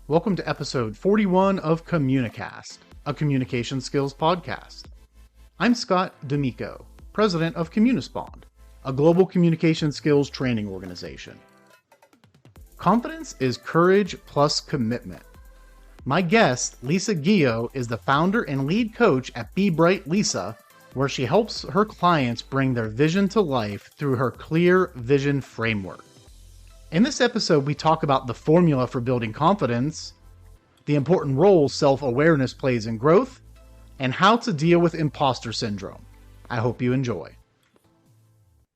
Welcome to episode 41 of Communicast, a communication skills podcast. I'm Scott D'Amico, president of Communispond, a global communication skills training organization. Confidence is courage plus commitment. My guest, Lisa Guillot, is the founder and lead coach at Be Bright Lisa, where she helps her clients bring their vision to life through her clear vision framework. In this episode, we talk about the formula for building confidence, the important role self-awareness plays in growth, and how to deal with imposter syndrome. I hope you enjoy.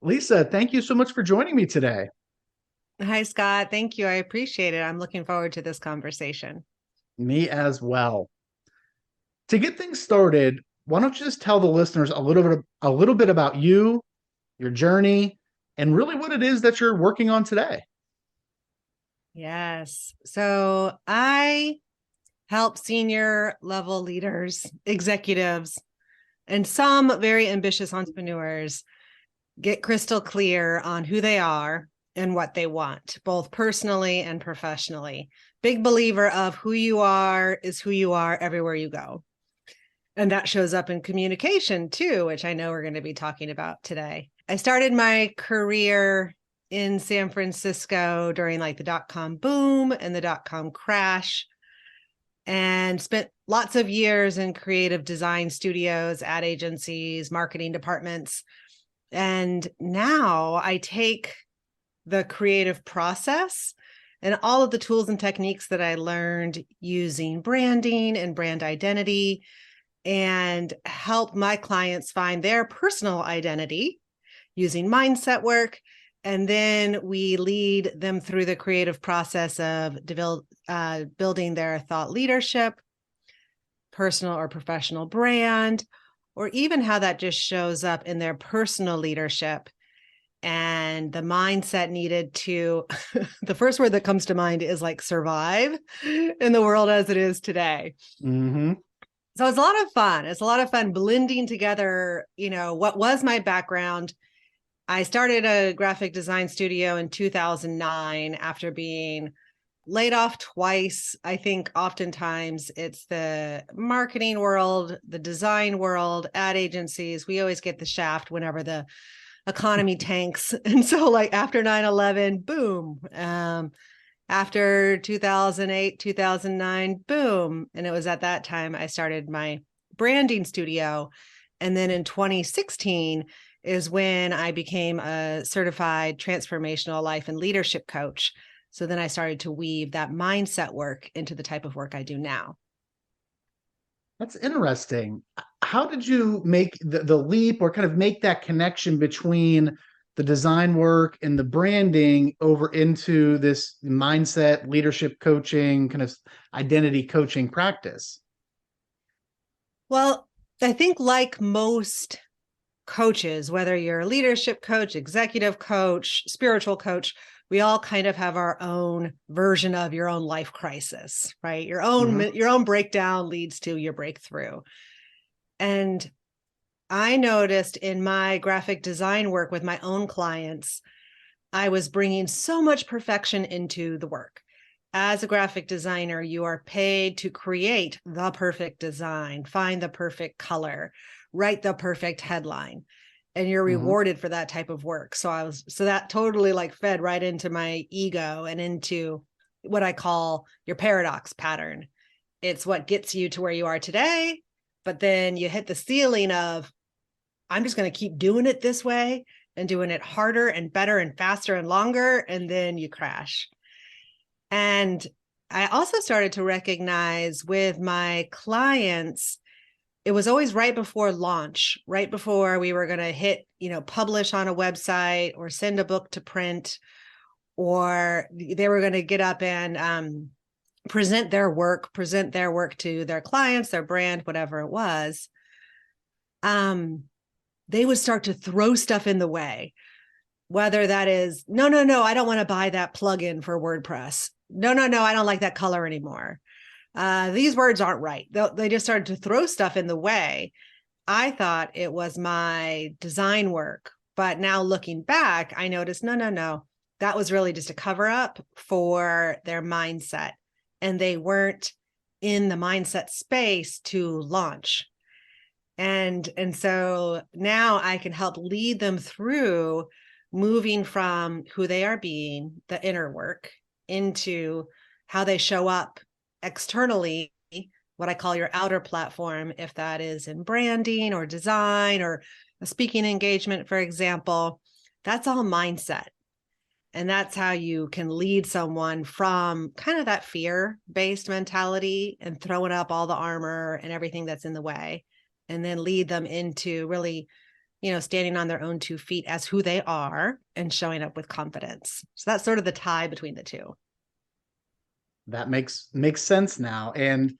Lisa, thank you so much for joining me today. Hi, Scott. Thank you. I appreciate it. I'm looking forward to this conversation. Me as well. To get things started, why don't you just tell the listeners a little bit about you, your journey, and really what it is that you're working on today? Yes. So I help senior level leaders, executives, and some very ambitious entrepreneurs get crystal clear on who they are and what they want, both personally and professionally. Big believer of who you are is who you are everywhere you go. And that shows up in communication too, which I know we're going to be talking about today. I started my career in San Francisco during like the dot-com boom and the dot-com crash, and spent lots of years in creative design studios, ad agencies, marketing departments. And now I take the creative process and all of the tools and techniques that I learned using branding and brand identity and help my clients find their personal identity using mindset work. And then we lead them through the creative process of building their thought leadership, personal or professional brand, or even how that just shows up in their personal leadership and the mindset needed to, the first word that comes to mind is like survive in the world as it is today. Mm-hmm. So it's a lot of fun. It's a lot of fun blending together, what was my background. I started a graphic design studio in 2009 after being laid off twice. I think oftentimes it's the marketing world, the design world, ad agencies. We always get the shaft whenever the economy tanks. And so like after 9/11, boom. After 2008, 2009, boom. And it was at that time I started my branding studio. And then in 2016 is when I became a certified transformational life and leadership coach. So then I started to weave that mindset work into the type of work I do now. That's interesting. How did you make the leap or kind of make that connection between the design work and the branding over into this mindset, leadership coaching, kind of identity coaching practice? Well, I think like most coaches, whether you're a leadership coach, executive coach, spiritual coach, we all kind of have our own version of your own life crisis, right? Your own breakdown leads to your breakthrough. And I noticed in my graphic design work with my own clients, I was bringing so much perfection into the work. As a graphic designer, you are paid to create the perfect design, find the perfect color, write the perfect headline, and you're rewarded for that type of work. So that totally like fed right into my ego and into what I call your paradox pattern. It's what gets you to where you are today, but then you hit the ceiling of, I'm just going to keep doing it this way and doing it harder and better and faster and longer, and then you crash. And I also started to recognize with my clients, it was always right before launch, right before we were going to hit, publish on a website or send a book to print, or they were going to get up and present their work to their clients, their brand, whatever it was. They would start to throw stuff in the way, whether that is, no, I don't want to buy that plugin for WordPress. No, I don't like that color anymore. These words aren't right. They just started to throw stuff in the way. I thought it was my design work, but now looking back, I noticed, no, that was really just a cover up for their mindset and they weren't in the mindset space to launch. And so now I can help lead them through moving from who they are being, the inner work, into how they show up externally, what I call your outer platform, if that is in branding or design or a speaking engagement, for example. That's all mindset. And that's how you can lead someone from kind of that fear-based mentality and throwing up all the armor and everything that's in the way, and then lead them into really, standing on their own 2 feet as who they are and showing up with confidence. So that's sort of the tie between the two. That makes sense now. And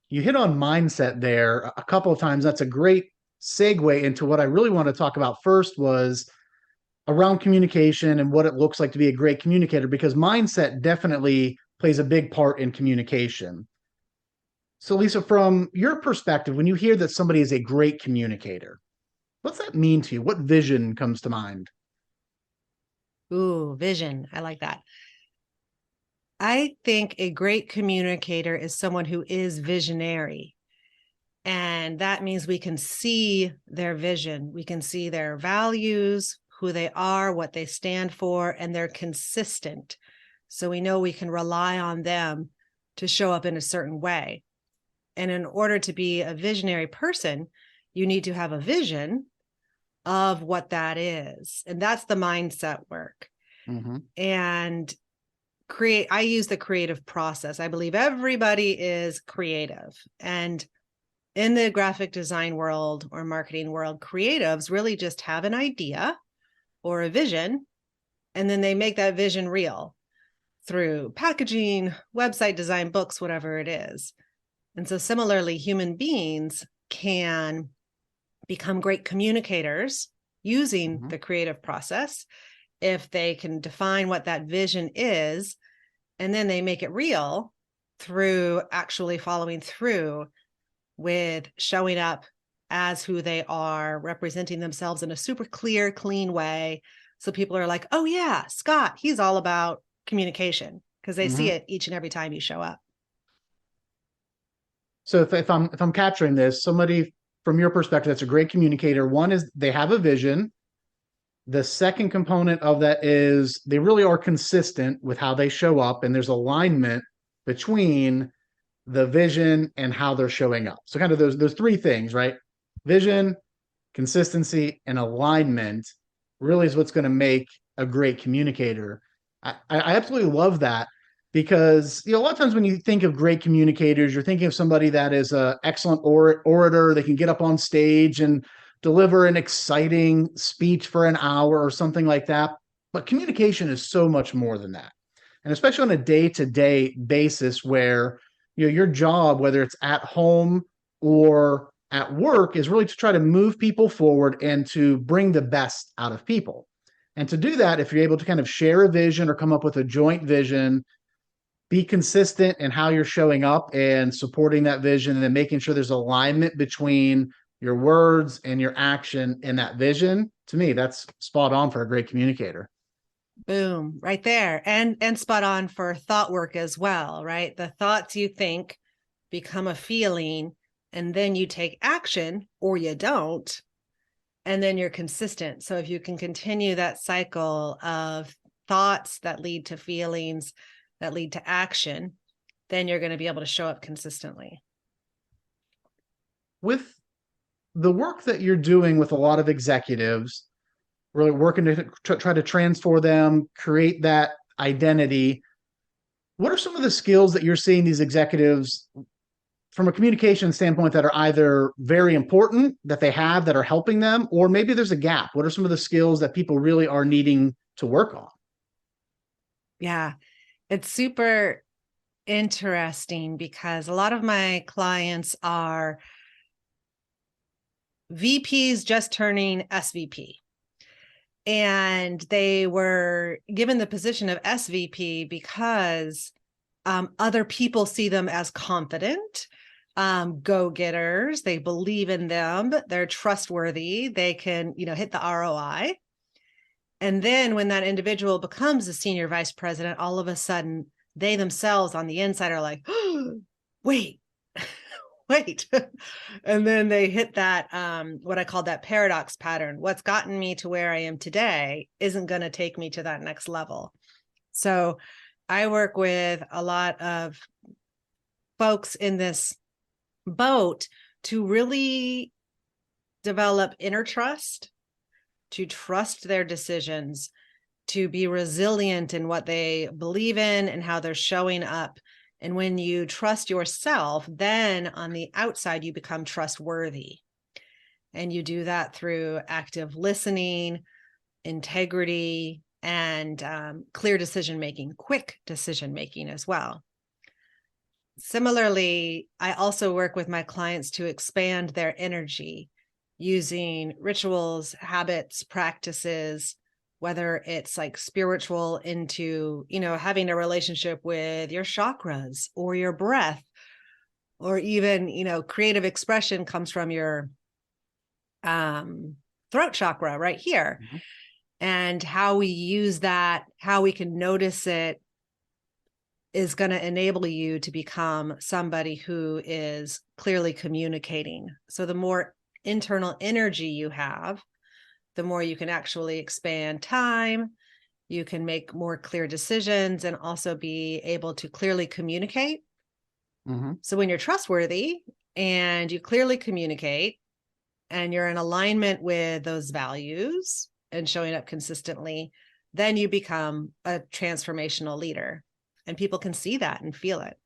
you hit on mindset there a couple of times. That's a great segue into what I really want to talk about first, was around communication and what it looks like to be a great communicator, because mindset definitely plays a big part in communication. So Lisa, from your perspective, when you hear that somebody is a great communicator, what's that mean to you? What vision comes to mind? Ooh, vision. I like that. I think a great communicator is someone who is visionary. And that means we can see their vision. We can see their values, who they are, what they stand for, and they're consistent. So we know we can rely on them to show up in a certain way. And in order to be a visionary person, you need to have a vision of what that is. And that's the mindset work. Mm-hmm. And I use the creative process. I believe everybody is creative. And in the graphic design world or marketing world, creatives really just have an idea or a vision, and then they make that vision real through packaging, website design, books, whatever it is. And so similarly, human beings can become great communicators using the creative process if they can define what that vision is, and then they make it real through actually following through with showing up as who they are, representing themselves in a super clear, clean way. So people are like, oh yeah, Scott, he's all about communication, because they see it each and every time you show up. So if I'm capturing this, somebody from your perspective that's a great communicator, one is they have a vision. The second component of that is they really are consistent with how they show up, and there's alignment between the vision and how they're showing up. So kind of those 3 things, right? Vision, consistency, and alignment really is what's going to make a great communicator. I absolutely love that, because a lot of times when you think of great communicators, you're thinking of somebody that is an excellent orator. They can get up on stage and deliver an exciting speech for an hour or something like that. But communication is so much more than that. And especially on a day-to-day basis, where your job, whether it's at home or at work, is really to try to move people forward and to bring the best out of people. And to do that, if you're able to kind of share a vision or come up with a joint vision, be consistent in how you're showing up and supporting that vision, and then making sure there's alignment between your words and your action in that vision, to me, that's spot on for a great communicator. Boom, right there. And spot on for thought work as well, right? The thoughts you think become a feeling, and then you take action or you don't, and then you're consistent. So if you can continue that cycle of thoughts that lead to feelings that lead to action, then you're going to be able to show up consistently. With the work that you're doing with a lot of executives, really working to try to transform them, create that identity, what are some of the skills that you're seeing these executives from a communication standpoint that are either very important that they have that are helping them, or maybe there's a gap? What are some of the skills that people really are needing to work on? Yeah, it's super interesting because a lot of my clients are VPs just turning SVP. And they were given the position of SVP because other people see them as confident, go-getters. They believe in them. They're trustworthy. They can, hit the ROI. And then when that individual becomes a senior vice president, all of a sudden they themselves on the inside are like, oh, wait, wait. And then they hit that, what I call that paradox pattern. What's gotten me to where I am today isn't going to take me to that next level. So I work with a lot of folks in this boat to really develop inner trust, to trust their decisions, to be resilient in what they believe in and how they're showing up. And when you trust yourself, then on the outside, you become trustworthy. And you do that through active listening, integrity, and clear decision-making, quick decision-making as well. Similarly, I also work with my clients to expand their energy using rituals, habits, practices, whether it's like spiritual into, having a relationship with your chakras or your breath, or even, creative expression comes from your throat chakra right here. Mm-hmm. And how we use that, how we can notice it, is going to enable you to become somebody who is clearly communicating. So the more internal energy you have, the more you can actually expand time, you can make more clear decisions, and also be able to clearly communicate. Mm-hmm. So when you're trustworthy and you clearly communicate and you're in alignment with those values and showing up consistently, then you become a transformational leader. And people can see that and feel it.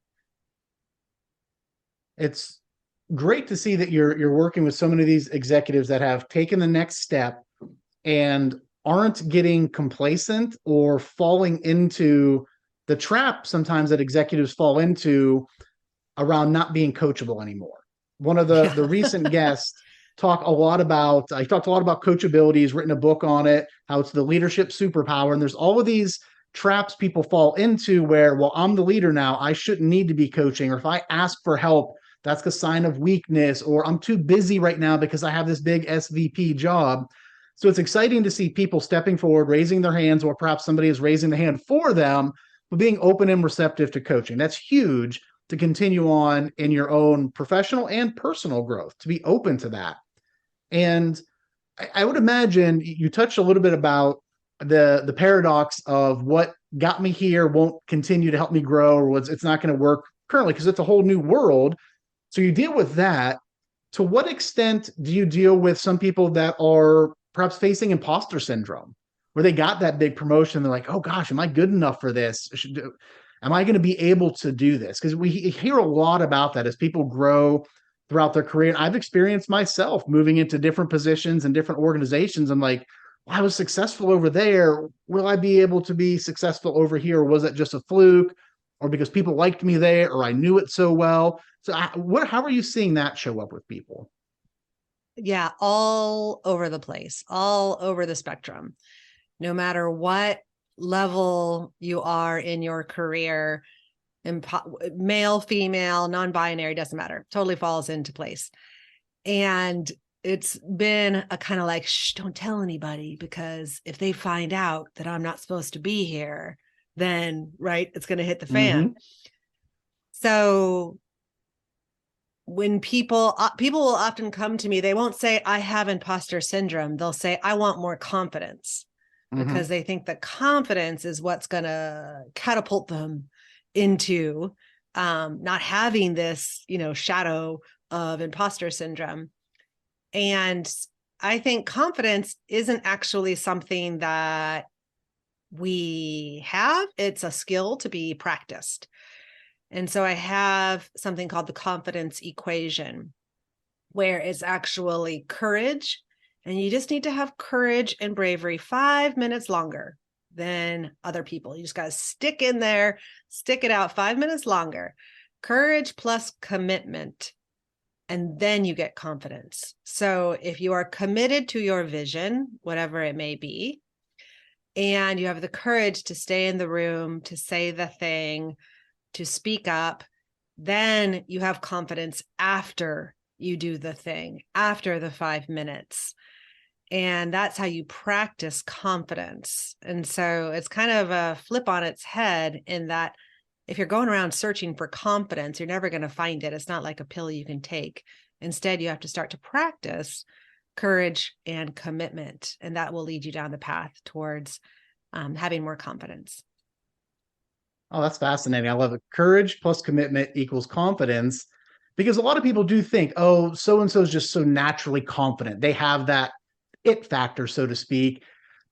It's great to see that you're working with so many of these executives that have taken the next step and aren't getting complacent or falling into the trap sometimes that executives fall into around not being coachable anymore. One of the recent guests talked a lot about coachability. He's written a book on it, how it's the leadership superpower. And there's all of these traps people fall into where, well, I'm the leader now, I shouldn't need to be coaching. Or if I ask for help, that's a sign of weakness, or I'm too busy right now because I have this big SVP job. So it's exciting to see people stepping forward, raising their hands, or perhaps somebody is raising the hand for them, but being open and receptive to coaching. That's huge to continue on in your own professional and personal growth, to be open to that. And I would imagine you touched a little bit about the paradox of what got me here won't continue to help me grow, or it's not going to work currently because it's a whole new world. So you deal with that. To what extent do you deal with some people that are perhaps facing imposter syndrome, where they got that big promotion? They're like, oh gosh, am I good enough for this? Am I going to be able to do this? Because we hear a lot about that as people grow throughout their career. And I've experienced myself moving into different positions and different organizations. I'm like, well, I was successful over there. Will I be able to be successful over here? Or was it just a fluke? Or because people liked me there, or I knew it so well? So how are you seeing that show up with people? Yeah, all over the place, all over the spectrum. No matter what level you are in your career, male, female, non-binary, doesn't matter, totally falls into place. And it's been a kind of like, shh, don't tell anybody, because if they find out that I'm not supposed to be here, then right, it's going to hit the fan. Mm-hmm. So when people will often come to me, they won't say, I have imposter syndrome. They'll say, I want more confidence, because they think that confidence is what's going to catapult them into not having this, shadow of imposter syndrome. And I think confidence isn't actually something that we have. It's a skill to be practiced. And so I have something called the confidence equation, where it's actually courage. And you just need to have courage and bravery 5 minutes longer than other people. You just got to stick in there, stick it out 5 minutes longer. Courage plus commitment. And then you get confidence. So if you are committed to your vision, whatever it may be, and you have the courage to stay in the room, to say the thing, to speak up, then you have confidence after you do the thing, after the 5 minutes. And that's how you practice confidence. And so it's kind of a flip on its head, in that if you're going around searching for confidence, you're never going to find it. It's not like a pill you can take. Instead, you have to start to practice courage and commitment, and that will lead you down the path towards having more confidence. Oh, that's fascinating. I love it. Courage plus commitment equals confidence, because a lot of people do think, oh, so and so is just so naturally confident. They have that it factor, so to speak.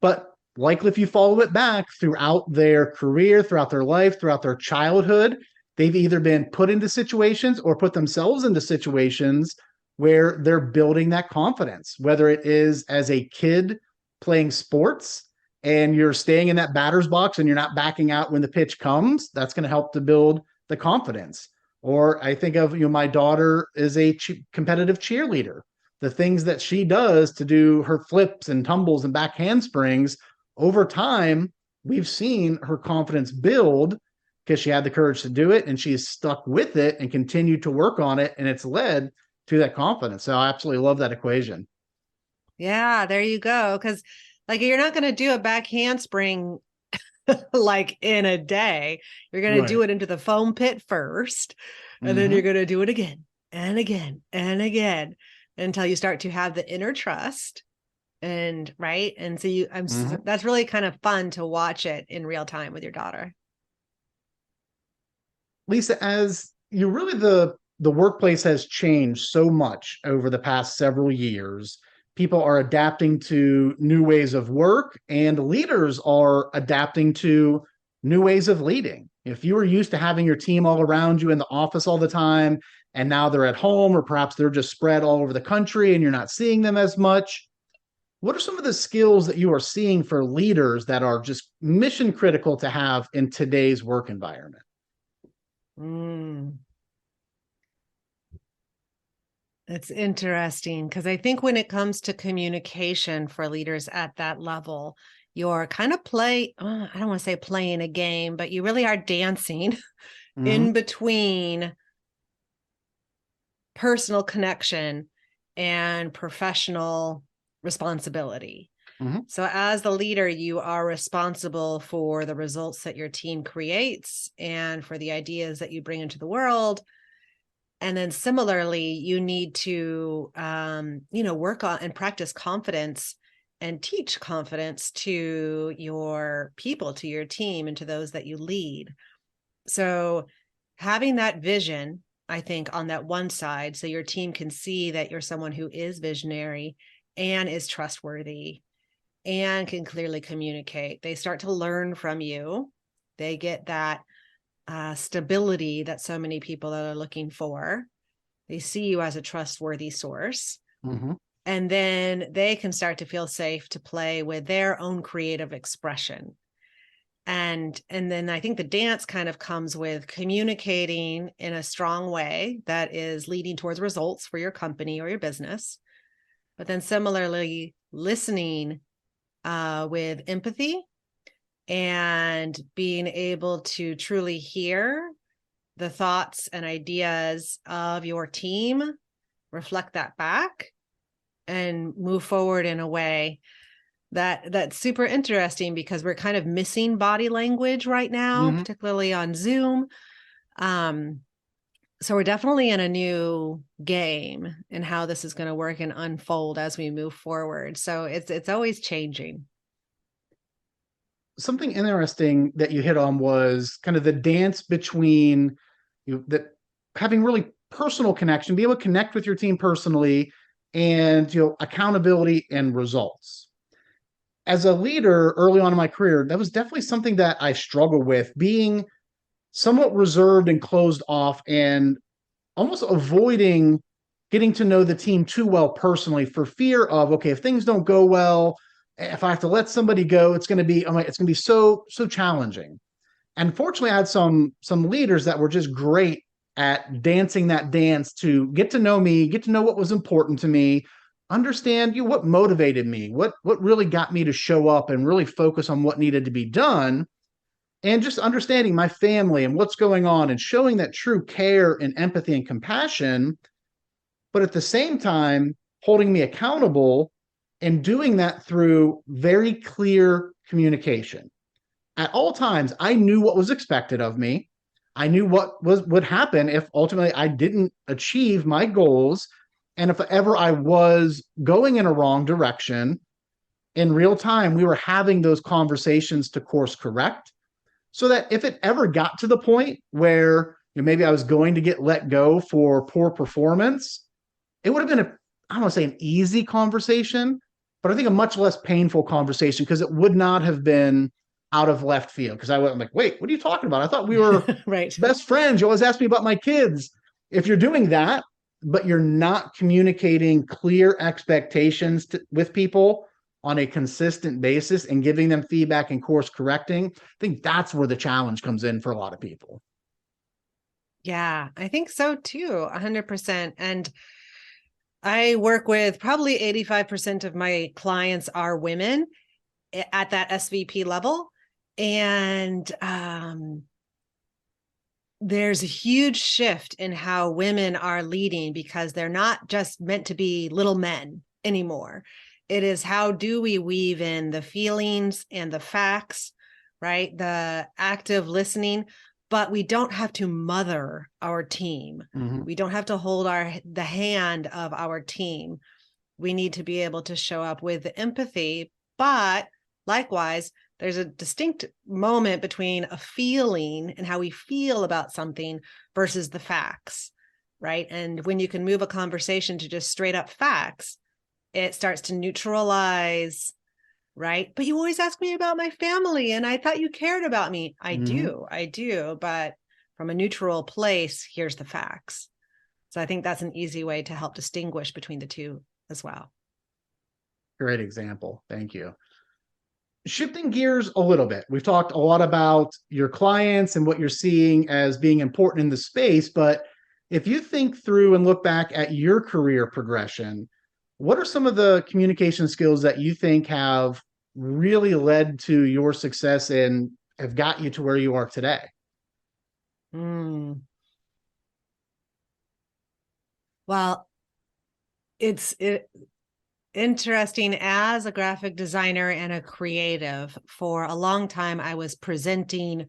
But likely, if you follow it back throughout their career, throughout their life, throughout their childhood, they've either been put into situations or put themselves into situations where they're building that confidence, whether it is as a kid playing sports and you're staying in that batter's box and you're not backing out when the pitch comes. That's going to help to build the confidence. Or I think of, my daughter is a competitive cheerleader. The things that she does to do her flips and tumbles and back handsprings, over time, we've seen her confidence build because she had the courage to do it, and she's stuck with it and continued to work on it, and it's led to that confidence. So I absolutely love that equation. Yeah, there you go. Because like you're not going to do a back handspring like in a day. You're going to do it into the foam pit first, and then you're going to do it again and again and again until you start to have the inner trust. And right. And so that's really kind of fun to watch it in real time with your daughter. Lisa, as you really, the workplace has changed so much over the past several years. People are adapting to new ways of work, and leaders are adapting to new ways of leading. If you were used to having your team all around you in the office all the time, and now they're at home, or perhaps they're just spread all over the country and you're not seeing them as much, what are some of the skills that you are seeing for leaders that are just mission critical to have in today's work environment? It's interesting because I think when it comes to communication for leaders at that level, you're kind of I don't want to say playing a game, but you really are dancing in between personal connection and professional responsibility. So as the leader, you are responsible for the results that your team creates and for the ideas that you bring into the world. And then similarly, you need to, work on and practice confidence and teach confidence to your people, to your team, and to those that you lead. So having that vision, I think, on that one side, so your team can see that you're someone who is visionary and is trustworthy and can clearly communicate. They start to learn from you. They get that stability that so many people are looking for. They see you as a trustworthy source. And then they can start to feel safe to play with their own creative expression. And then I think the dance kind of comes with communicating in a strong way that is leading towards results for your company or your business. But then similarly, listening with empathy and being able to truly hear the thoughts and ideas of your team, reflect that back, and move forward in a way that's super interesting, because we're kind of missing body language right now, particularly on Zoom. So we're definitely in a new game in how this is going to work and unfold as we move forward. So it's always changing. Something interesting that you hit on was kind of the dance between that having really personal connection, be able to connect with your team personally, and accountability and results. As a leader early on in my career, that was definitely something that I struggled with, being somewhat reserved and closed off and almost avoiding getting to know the team too well personally, for fear of, okay, if things don't go well, if I have to let somebody go, it's going to be so challenging. And fortunately, I had some leaders that were just great at dancing that dance to get to know me, get to know what was important to me, understand what motivated me, what really got me to show up and really focus on what needed to be done, and just understanding my family and what's going on and showing that true care and empathy and compassion, but at the same time, holding me accountable and doing that through very clear communication. At all times, I knew what was expected of me. I knew what would happen if ultimately I didn't achieve my goals. And if ever I was going in a wrong direction, in real time, we were having those conversations to course correct so that if it ever got to the point where maybe I was going to get let go for poor performance, it would have been I don't want to say an easy conversation, but I think a much less painful conversation because it would not have been out of left field. Because I'm like, wait, what are you talking about? I thought we were Right. best friends. You always ask me about my kids. If you're doing that, but you're not communicating clear expectations with people on a consistent basis and giving them feedback and course correcting, I think that's where the challenge comes in for a lot of people. Yeah, I think so too, 100%. And I work with probably 85% of my clients are women at that SVP level. And there's a huge shift in how women are leading because they're not just meant to be little men anymore. It is how do we weave in the feelings and the facts, right? The active listening, but we don't have to mother our team. Mm-hmm. We don't have to hold the hand of our team. We need to be able to show up with empathy, but likewise, there's a distinct moment between a feeling and how we feel about something versus the facts, right? And when you can move a conversation to just straight up facts, it starts to neutralize, right? But you always ask me about my family and I thought you cared about me. I do. But from a neutral place, here's the facts. So I think that's an easy way to help distinguish between the two as well. Great example. Thank you. Shifting gears a little bit, we've talked a lot about your clients and what you're seeing as being important in the space, but if you think through and look back at your career progression, what are some of the communication skills that you think have really led to your success and have got you to where you are today? Well, it's interesting. As a graphic designer and a creative, for a long time, I was presenting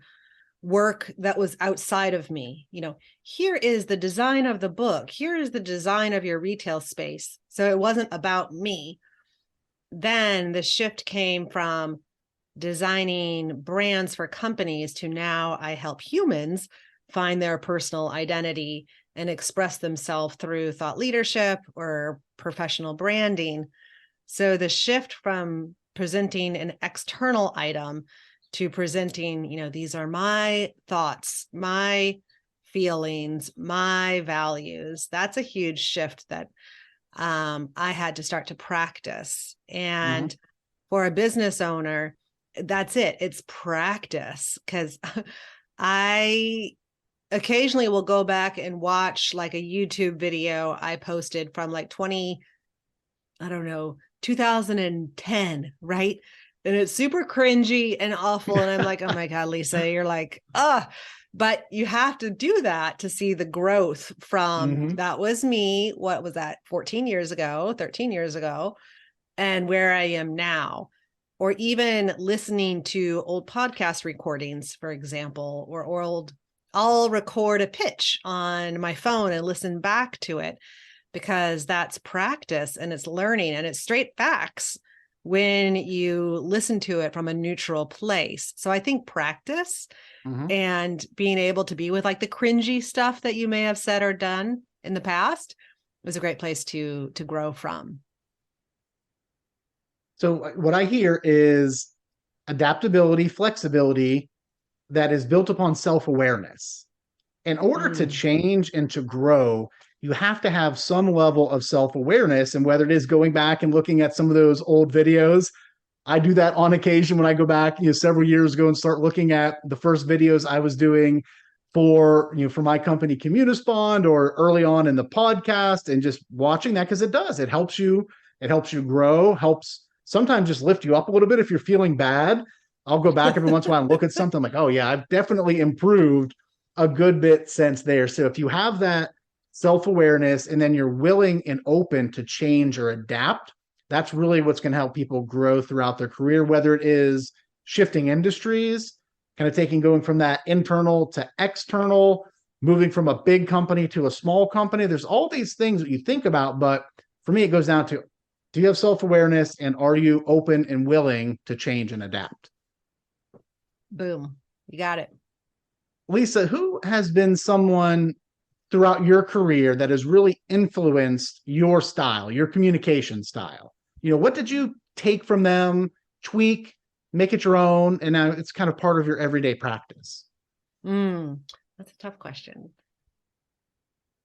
work that was outside of me. Here is the design of the book. Here is the design of your retail space. So it wasn't about me. Then the shift came from designing brands for companies to now I help humans find their personal identity and express themselves through thought leadership or professional branding. So the shift from presenting an external item to presenting, these are my thoughts, my feelings, my values. That's a huge shift that I had to start to practice. And for a business owner, that's it. It's practice, because I occasionally will go back and watch like a YouTube video I posted from like 2010, right? And it's super cringy and awful. And I'm like, oh my God, Lisa, you're like, but you have to do that to see the growth from that was me. What was that? 13 years ago, and where I am now. Or even listening to old podcast recordings, for example, or I'll record a pitch on my phone and listen back to it, because that's practice and it's learning and it's straight facts when you listen to it from a neutral place. So I think practice and being able to be with like the cringy stuff that you may have said or done in the past is a great place to grow from. So what I hear is adaptability, flexibility that is built upon self-awareness. In order to change and to grow, you have to have some level of self-awareness. And whether it is going back and looking at some of those old videos, I do that on occasion when I go back, several years ago and start looking at the first videos I was doing for my company Communispond, or early on in the podcast, and just watching that, because it helps you grow, helps sometimes just lift you up a little bit. If you're feeling bad, I'll go back every once in a while and look at something like, oh yeah, I've definitely improved a good bit since there. So if you have that self-awareness and then you're willing and open to change or adapt, that's really what's going to help people grow throughout their career, whether it is shifting industries, kind of going from that internal to external, moving from a big company to a small company. There's all these things that you think about, but for me, it goes down to, do you have self-awareness, and are you open and willing to change and adapt? Boom. You got it. Lisa, who has been someone throughout your career that has really influenced your style, your communication style? What did you take from them, tweak, make it your own, and now it's kind of part of your everyday practice? That's a tough question.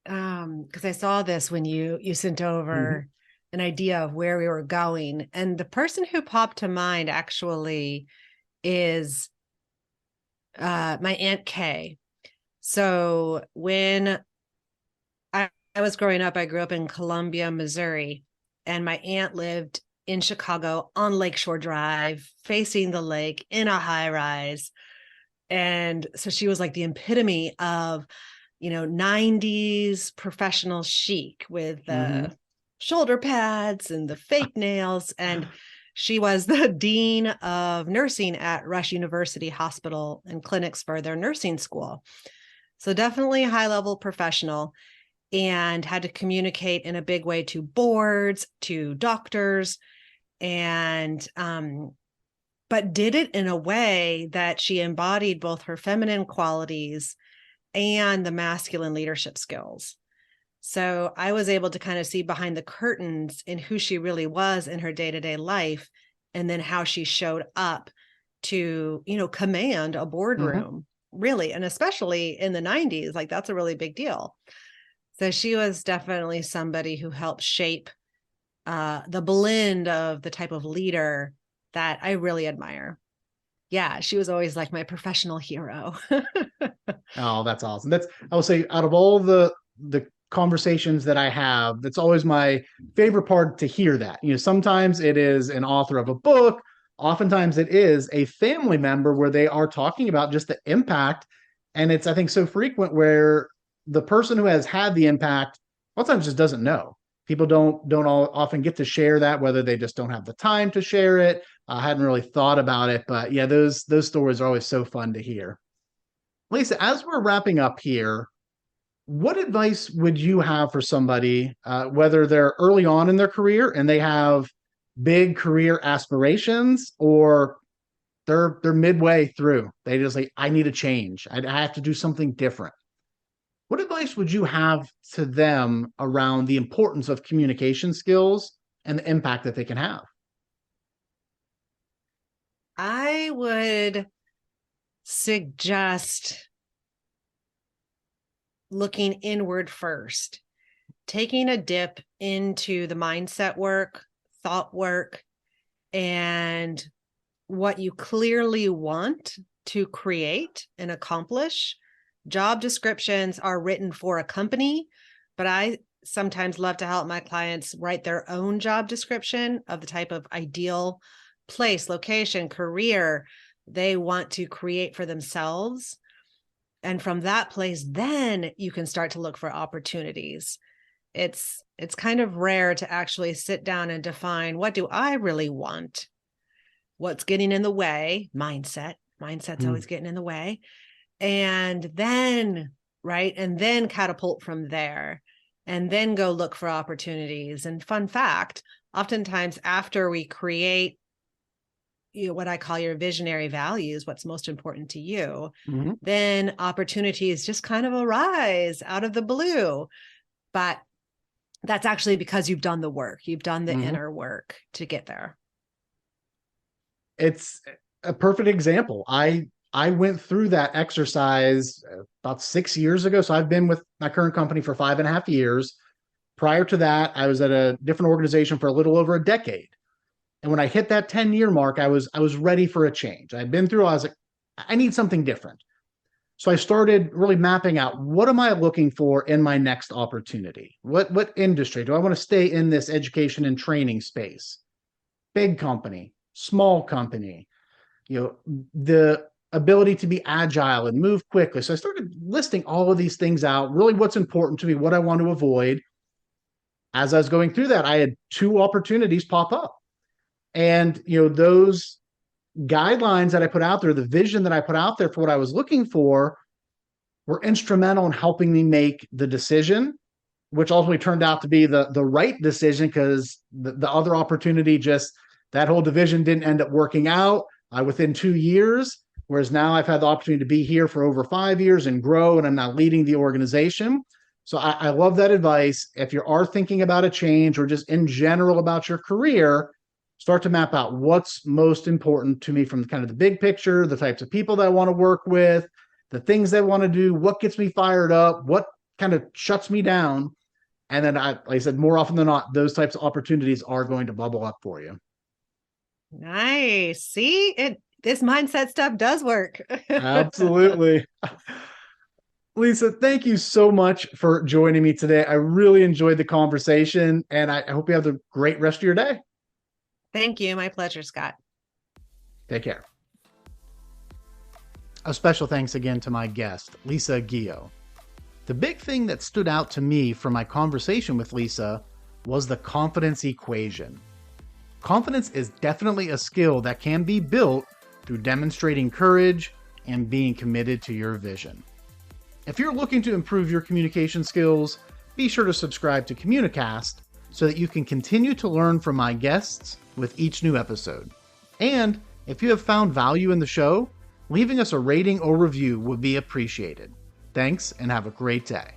Because I saw this when you sent over an idea of where we were going, and the person who popped to mind actually is my Aunt Kay. So when I was growing up, I grew up in Columbia, Missouri, and my aunt lived in Chicago on Lakeshore Drive, facing the lake in a high rise. And so she was like the epitome of, 90s professional chic with the shoulder pads and the fake nails. And she was the dean of nursing at Rush University Hospital and Clinics for their nursing school. So definitely a high-level professional, and had to communicate in a big way to boards, to doctors, and but did it in a way that she embodied both her feminine qualities and the masculine leadership skills. So I was able to kind of see behind the curtains in who she really was in her day-to-day life, and then how she showed up to, command a boardroom, really. And especially in the 90s, like that's a really big deal. So she was definitely somebody who helped shape the blend of the type of leader that I really admire. Yeah, she was always like my professional hero. Oh, that's awesome. I will say, out of all the conversations that I have, that's always my favorite part, to hear that. Sometimes it is an author of a book, oftentimes it is a family member where they are talking about just the impact. And it's, I think, so frequent where the person who has had the impact a lot of times just doesn't know. People don't all often get to share that, whether they just don't have the time to share it. I hadn't really thought about it, but yeah, those stories are always so fun to hear. Lisa, as we're wrapping up here, what advice would you have for somebody, whether they're early on in their career and they have big career aspirations, or they're midway through? They just like, I need a change. I have to do something different. What advice would you have to them around the importance of communication skills and the impact that they can have? I would suggest looking inward first, taking a dip into the mindset work, thought work, and what you clearly want to create and accomplish. Job descriptions are written for a company, but I sometimes love to help my clients write their own job description of the type of ideal place, location, career they want to create for themselves. And from that place, then you can start to look for opportunities. It's kind of rare to actually sit down and define, what do I really want? What's getting in the way? Mindset's always getting in the way. And then, right, and then catapult from there, and then go look for opportunities. And fun fact, oftentimes after we create what I call your visionary values, what's most important to you, then opportunities just kind of arise out of the blue. But that's actually because you've done the work. You've done the inner work to get there. It's a perfect example. I went through that exercise about 6 years ago. So I've been with my current company for 5.5 years. Prior to that, I was at a different organization for a little over a decade. And when I hit that 10-year mark, I was ready for a change. I was like, I need something different. So I started really mapping out, what am I looking for in my next opportunity? What industry? Do I want to stay in this education and training space? Big company, small company, the ability to be agile and move quickly. So I started listing all of these things out, really what's important to me, what I want to avoid. As I was going through that, I had 2 opportunities pop up. And those guidelines that I put out there, the vision that I put out there for what I was looking for, were instrumental in helping me make the decision, which ultimately turned out to be the right decision, because the other opportunity, just that whole division didn't end up working out within 2 years. Whereas now I've had the opportunity to be here for over 5 years and grow, and I'm now leading the organization. So I love that advice. If you are thinking about a change, or just in general about your career, start to map out what's most important to me from kind of the big picture, the types of people that I want to work with, the things I want to do, what gets me fired up, what kind of shuts me down. And then, like I said, more often than not, those types of opportunities are going to bubble up for you. Nice. See, this mindset stuff does work. Absolutely. Lisa, thank you so much for joining me today. I really enjoyed the conversation, and I hope you have a great rest of your day. Thank you. My pleasure, Scott. Take care. A special thanks again to my guest, Lisa Guillot. The big thing that stood out to me from my conversation with Lisa was the confidence equation. Confidence is definitely a skill that can be built through demonstrating courage and being committed to your vision. If you're looking to improve your communication skills, be sure to subscribe to Communicast so that you can continue to learn from my guests with each new episode. And if you have found value in the show, leaving us a rating or review would be appreciated. Thanks, and have a great day.